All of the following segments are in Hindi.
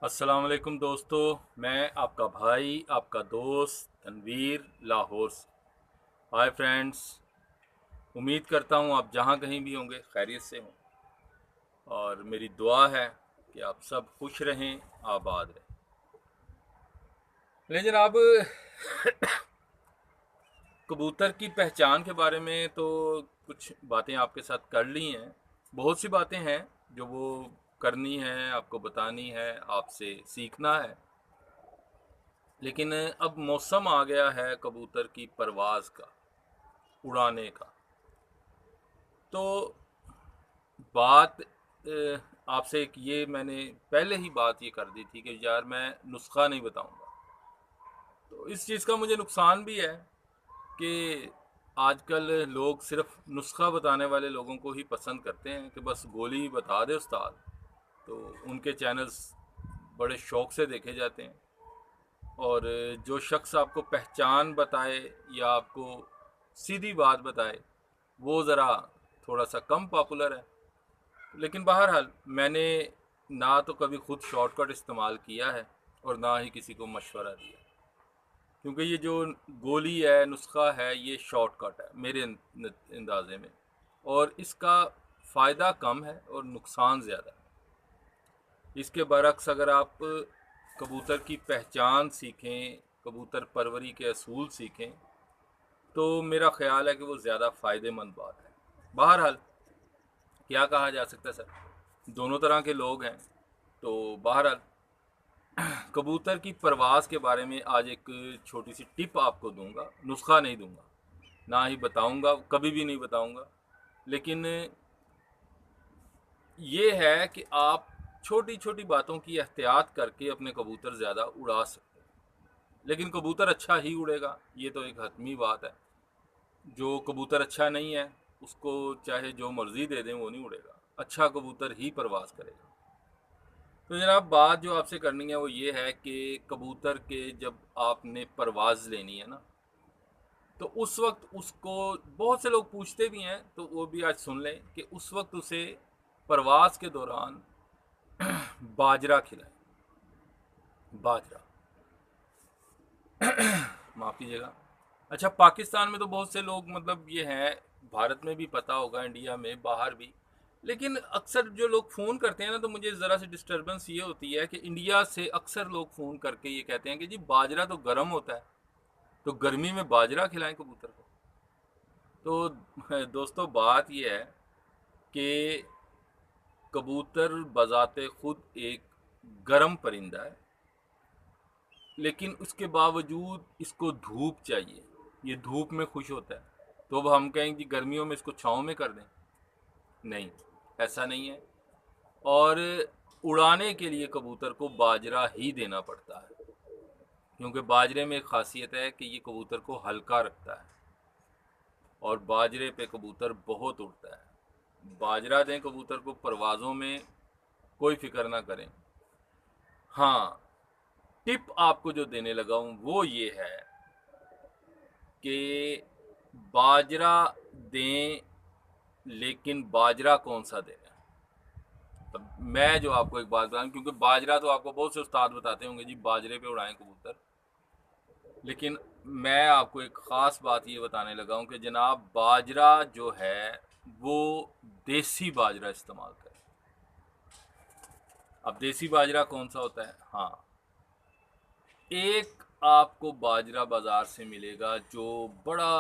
अस्सलाम वालेकुम दोस्तों। मैं आपका भाई आपका दोस्त तनवीर लाहौर से। हाय फ्रेंड्स, उम्मीद करता हूँ आप जहाँ कहीं भी होंगे खैरियत से हों और मेरी दुआ है कि आप सब खुश रहें, आबाद रहें। लेकिन जनाब, कबूतर की पहचान के बारे में तो कुछ बातें आपके साथ कर ली हैं। बहुत सी बातें हैं जो वो करनी है, आपको बतानी है, आपसे सीखना है। लेकिन अब मौसम आ गया है कबूतर की परवाज़ का, उड़ाने का। तो बात आपसे एक ये मैंने पहले ही बात ये कर दी थी कि यार मैं नुस्खा नहीं बताऊंगा। तो इस चीज़ का मुझे नुकसान भी है कि आजकल लोग सिर्फ नुस्खा बताने वाले लोगों को ही पसंद करते हैं कि बस गोली बता दे उस्ताद। तो उनके चैनल्स बड़े शौक से देखे जाते हैं। और जो शख्स आपको पहचान बताए या आपको सीधी बात बताए वो ज़रा थोड़ा सा कम पॉपुलर है। लेकिन बहरहाल मैंने ना तो कभी खुद शॉर्टकट इस्तेमाल किया है और ना ही किसी को मशवरा दिया, क्योंकि ये जो गोली है, नुस्खा है, ये शॉर्टकट है मेरे अंदाजे में। और इसका फ़ायदा कम है और नुकसान ज़्यादा है। इसके बरक्स अगर आप कबूतर की पहचान सीखें, कबूतर परवरी के असूल सीखें, तो मेरा ख्याल है कि वो ज़्यादा फ़ायदेमंद बात है। बहरहाल क्या कहा जा सकता है सर, दोनों तरह के लोग हैं। तो बहरहाल कबूतर की परवाज़ के बारे में आज एक छोटी सी टिप आपको दूंगा, नुस्खा नहीं दूंगा, ना ही बताऊंगा, कभी भी नहीं बताऊंगा। लेकिन ये है कि आप छोटी छोटी बातों की एहतियात करके अपने कबूतर ज़्यादा उड़ा सकते हैं। लेकिन कबूतर अच्छा ही उड़ेगा, ये तो एक हतमी बात है। जो कबूतर अच्छा नहीं है उसको चाहे जो मर्ज़ी दे दें वो नहीं उड़ेगा, अच्छा कबूतर ही परवाज़ करेगा। तो जनाब, बात जो आपसे करनी है वो ये है कि कबूतर के जब आपने परवाज़ लेनी है ना, तो उस वक्त उसको बहुत से लोग पूछते भी हैं, तो वो भी आज सुन लें कि उस वक्त उसे परवाज़ के दौरान बाजरा खिलाएं। बाजरा, माफ़ कीजिएगा। अच्छा, पाकिस्तान में तो बहुत से लोग, मतलब ये हैं, भारत में भी पता होगा, इंडिया में, बाहर भी। लेकिन अक्सर जो लोग फ़ोन करते हैं ना, तो मुझे ज़रा सी डिस्टरबेंस ये होती है कि इंडिया से अक्सर लोग फ़ोन करके ये कहते हैं कि जी बाजरा तो गर्म होता है, तो गर्मी में बाजरा खिलाएं कबूतर को। तो दोस्तों, बात ये है कि कबूतर बज़ाते खुद एक गर्म परिंदा है, लेकिन उसके बावजूद इसको धूप चाहिए। ये धूप में खुश होता है। तो अब हम कहें कि गर्मियों में इसको छाँव में कर दें? नहीं, ऐसा नहीं है। और उड़ाने के लिए कबूतर को बाजरा ही देना पड़ता है, क्योंकि बाजरे में एक खासियत है कि ये कबूतर को हल्का रखता है और बाजरे पे कबूतर बहुत उड़ता है। बाजरा दें कबूतर को परवाज़ों में, कोई फिक्र ना करें। हाँ, टिप आपको जो देने लगा हूँ वो ये है कि बाजरा दें, लेकिन बाजरा कौन सा देना है। तब मैं जो आपको एक बात बताऊँ, क्योंकि बाजरा तो आपको बहुत से उस्ताद बताते होंगे जी बाजरे पे उड़ाएं कबूतर, लेकिन मैं आपको एक ख़ास बात ये बताने लगा हूँ कि जनाब, बाजरा जो है वो देसी बाजरा इस्तेमाल करें। अब देसी बाजरा कौन सा होता है? हाँ, एक आपको बाजरा बाज़ार से मिलेगा जो बड़ा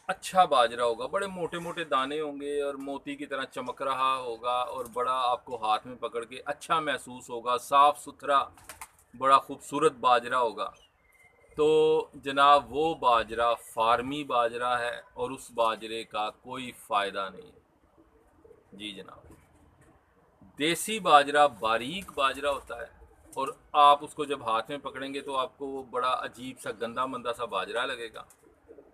अच्छा बाजरा होगा, बड़े मोटे मोटे दाने होंगे और मोती की तरह चमक रहा होगा और बड़ा आपको हाथ में पकड़ के अच्छा महसूस होगा, साफ़ सुथरा, बड़ा खूबसूरत बाजरा होगा। तो जनाब, वो बाजरा फार्मी बाजरा है और उस बाजरे का कोई फ़ायदा नहीं है। जी जनाब, देसी बाजरा बारीक बाजरा होता है और आप उसको जब हाथ में पकड़ेंगे तो आपको वो बड़ा अजीब सा गंदा मंदा सा बाजरा लगेगा।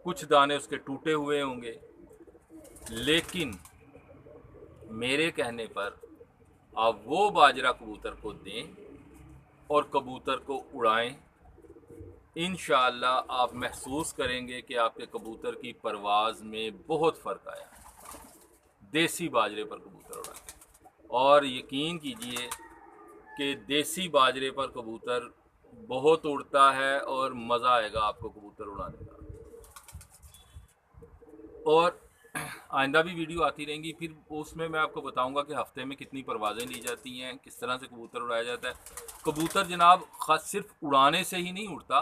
कुछ दाने उसके टूटे हुए होंगे। लेकिन मेरे कहने पर आप वो बाजरा कबूतर को दें और कबूतर को उड़ाएं। इंशाअल्लाह आप महसूस करेंगे कि आपके कबूतर की परवाज़ में बहुत फ़र्क आया देसी बाजरे पर कबूतर उड़ाएं। और यकीन कीजिए, कि देसी बाजरे पर कबूतर बहुत उड़ता है और मज़ा आएगा आपको कबूतर उड़ाने का। और आइंदा भी वीडियो आती रहेंगी, फिर उसमें मैं आपको बताऊंगा कि हफ्ते में कितनी परवाज़ें ली जाती हैं, किस तरह से कबूतर उड़ाया जाता है। कबूतर जनाब ख़ास सिर्फ उड़ाने से ही नहीं उड़ता,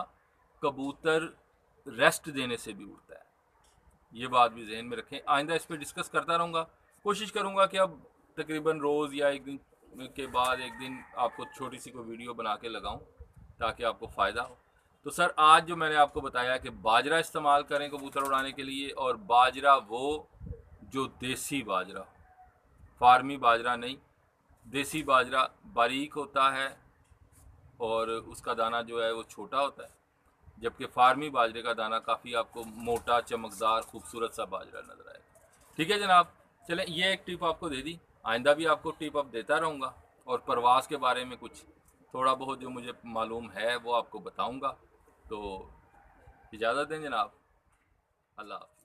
कबूतर रेस्ट देने से भी उड़ता है। ये बात भी जहन में रखें। आइंदा इस पर डिस्कस करता रहूँगा, कोशिश करूँगा कि अब तकरीबन रोज़ या एक दिन के बाद एक दिन आपको छोटी सी कोई वीडियो बना के लगाऊँ ताकि आपको फ़ायदा हो। तो सर आज जो मैंने आपको बताया कि बाजरा इस्तेमाल करें कबूतर उड़ाने के लिए, और बाजरा वो जो देसी बाजरा, फार्मी बाजरा नहीं, देसी बाजरा बारीक होता है और उसका दाना जो है वो छोटा होता है, जबकि फार्मी बाजरे का दाना काफ़ी आपको मोटा, चमकदार, खूबसूरत सा बाजरा नज़र आएगा। ठीक है जनाब, चलें ये एक टिप आपको दे दी, आइंदा भी आपको टिप अब देता रहूँगा, और परवाज़ के बारे में कुछ थोड़ा बहुत जो मुझे मालूम है वो आपको बताऊँगा। तो इजाज़त दें जनाब, अल्लाह हाफ़िज़।